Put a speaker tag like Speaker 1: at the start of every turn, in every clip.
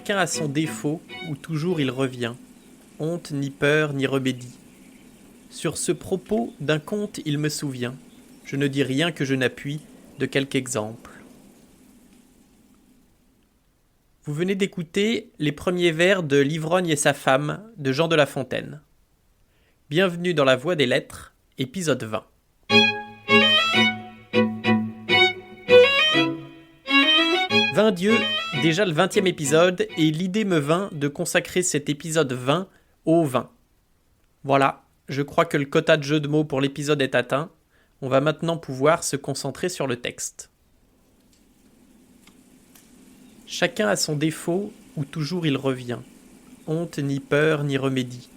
Speaker 1: Chacun a son défaut, où toujours il revient. Honte, ni peur, ni remédie. Sur ce propos d'un conte il me souvient. Je ne dis rien que je n'appuie de quelque exemple. Vous venez d'écouter les premiers vers de L'ivrogne et sa femme de Jean de La Fontaine. Bienvenue dans La Voie des Lettres, épisode 20. Dieu, déjà le 20e épisode, et l'idée me vint de consacrer cet épisode 20 au vin. Voilà, je crois que le quota de jeu de mots pour l'épisode est atteint. On va maintenant pouvoir se concentrer sur le texte. Chacun a son défaut, où toujours il revient. Honte, ni peur, ni remédie.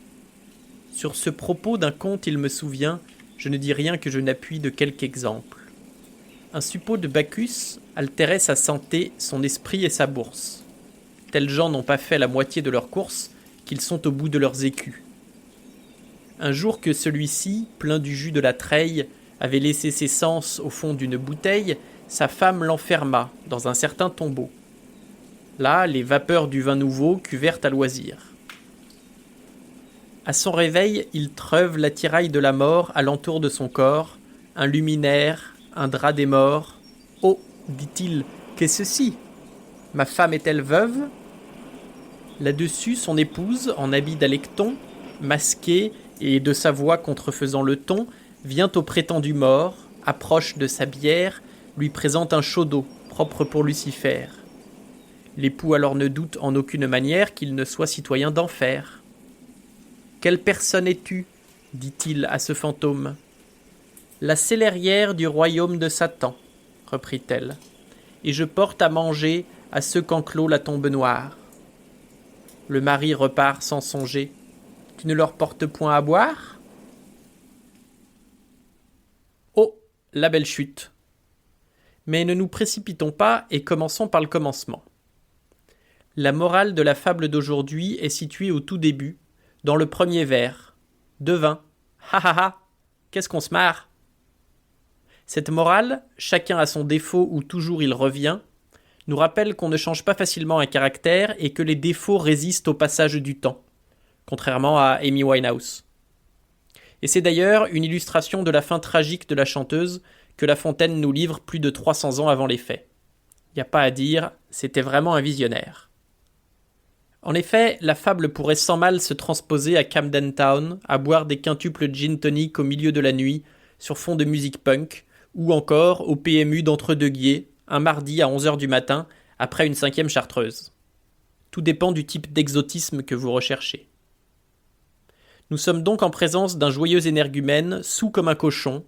Speaker 1: Sur ce propos d'un conte il me souvient, je ne dis rien que je n'appuie de quelque exemple. Un suppôt de Bacchus altérait sa santé, son esprit et sa bourse. Tels gens n'ont pas fait la moitié de leur course, qu'ils sont au bout de leurs écus. Un jour que celui-ci, plein du jus de la treille, avait laissé ses sens au fond d'une bouteille, sa femme l'enferma dans un certain tombeau. Là, les vapeurs du vin nouveau cuvèrent à loisir. À son réveil, il treuve l'attirail de la mort alentour de son corps, un luminaire, un drap des morts. « Oh, dit-il, qu'est-ce ceci ? Ma femme est-elle veuve ?» Là-dessus, son épouse, en habit d'alecton, masquée et de sa voix contrefaisant le ton, vient au prétendu mort, approche de sa bière, lui présente un chaud d'eau, propre pour Lucifer. L'époux alors ne doute en aucune manière qu'il ne soit citoyen d'enfer. « Quelle personne es-tu » dit-il à ce fantôme. « La célérière du royaume de Satan, reprit-elle, et je porte à manger à ceux qu'enclôt la tombe noire. Le mari repart sans songer. Tu ne leur portes point à boire ? Oh, la belle chute. Mais ne nous précipitons pas et commençons par le commencement. La morale de la fable d'aujourd'hui est située au tout début, dans le premier vers. De vin. Ha ha ha. Qu'est-ce qu'on se marre ? Cette morale, chacun a son défaut où toujours il revient, nous rappelle qu'on ne change pas facilement un caractère et que les défauts résistent au passage du temps, contrairement à Amy Winehouse. Et c'est d'ailleurs une illustration de la fin tragique de la chanteuse que La Fontaine nous livre plus de 300 ans avant les faits. Il n'y a pas à dire, c'était vraiment un visionnaire. En effet, la fable pourrait sans mal se transposer à Camden Town, à boire des quintuples gin tonic au milieu de la nuit, sur fond de musique punk, ou encore au PMU d'Entre-deux-Guiers, un mardi à 11h du matin, après une 5e chartreuse. Tout dépend du type d'exotisme que vous recherchez. Nous sommes donc en présence d'un joyeux énergumène, saoul comme un cochon,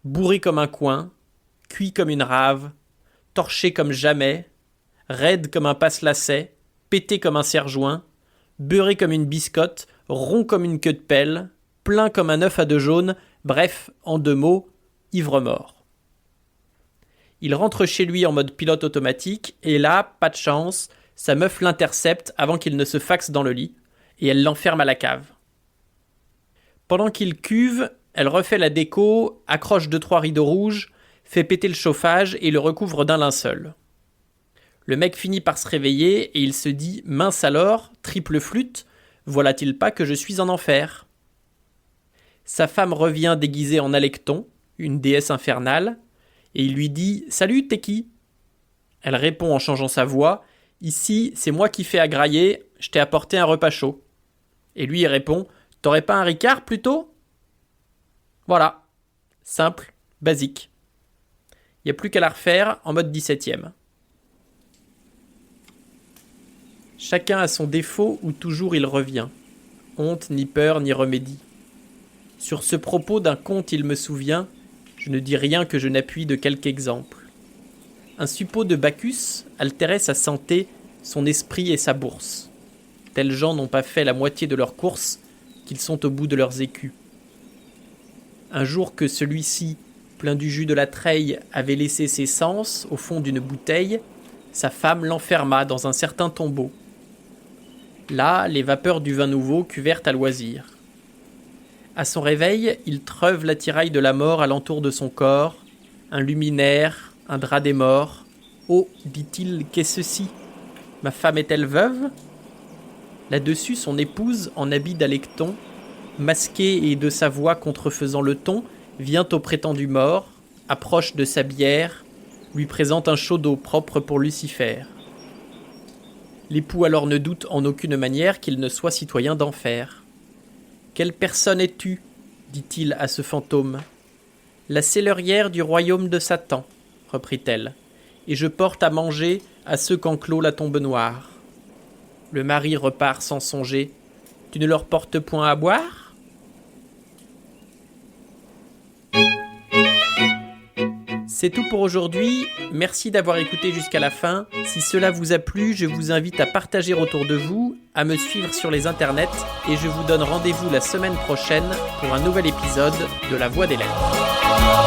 Speaker 1: bourré comme un coing, cuit comme une rave, torché comme jamais, raide comme un passe-lacet, pété comme un serre-joint, beurré comme une biscotte, rond comme une queue de pelle, plein comme un œuf à deux jaunes, bref, en 2 mots, ivre-mort. Il rentre chez lui en mode pilote automatique, et là, pas de chance, sa meuf l'intercepte avant qu'il ne se faxe dans le lit, et elle l'enferme à la cave. Pendant qu'il cuve, elle refait la déco, accroche 2-3 rideaux rouges, fait péter le chauffage et le recouvre d'un linceul. Le mec finit par se réveiller et il se dit « Mince alors, triple flûte, voilà-t-il pas que je suis en enfer ?» Sa femme revient déguisée en Alecton, une déesse infernale, et il lui dit « Salut, t'es qui ?» Elle répond en changeant sa voix « Ici, c'est moi qui fais à grailler, je t'ai apporté un repas chaud. » Et lui il répond « T'aurais pas un Ricard plutôt ?» Voilà, simple, basique. Il n'y a plus qu'à la refaire en mode 17e. Chacun a son défaut où toujours il revient. Honte, ni peur, ni remédie. Sur ce propos d'un conte il me souvient, je ne dis rien que je n'appuie de quelque exemple. Un suppôt de Bacchus altérait sa santé, son esprit et sa bourse. Tels gens n'ont pas fait la moitié de leur course, qu'ils sont au bout de leurs écus. Un jour que celui-ci, plein du jus de la treille, avait laissé ses sens au fond d'une bouteille, sa femme l'enferma dans un certain tombeau. Là, les vapeurs du vin nouveau cuvèrent à loisir. À son réveil, il treuve l'attirail de la mort alentour de son corps, un luminaire, un drap des morts. « Oh, dit-il, qu'est-ce ceci ? Ma femme est-elle veuve ? Là-dessus, son épouse, en habit d'alecton, masquée et de sa voix contrefaisant le ton, vient au prétendu mort, approche de sa bière, lui présente un chaud d'eau propre pour Lucifer. L'époux alors ne doute en aucune manière qu'il ne soit citoyen d'enfer. « Quelle personne es-tu » dit-il à ce fantôme. « La cellérière du royaume de Satan, reprit-elle, et je porte à manger à ceux qu'enclôt la tombe noire. » Le mari repart sans songer. « Tu ne leur portes point à boire ?» C'est tout pour aujourd'hui, merci d'avoir écouté jusqu'à la fin. Si cela vous a plu, je vous invite à partager autour de vous, à me suivre sur les internets et je vous donne rendez-vous la semaine prochaine pour un nouvel épisode de La Voix des Lettres.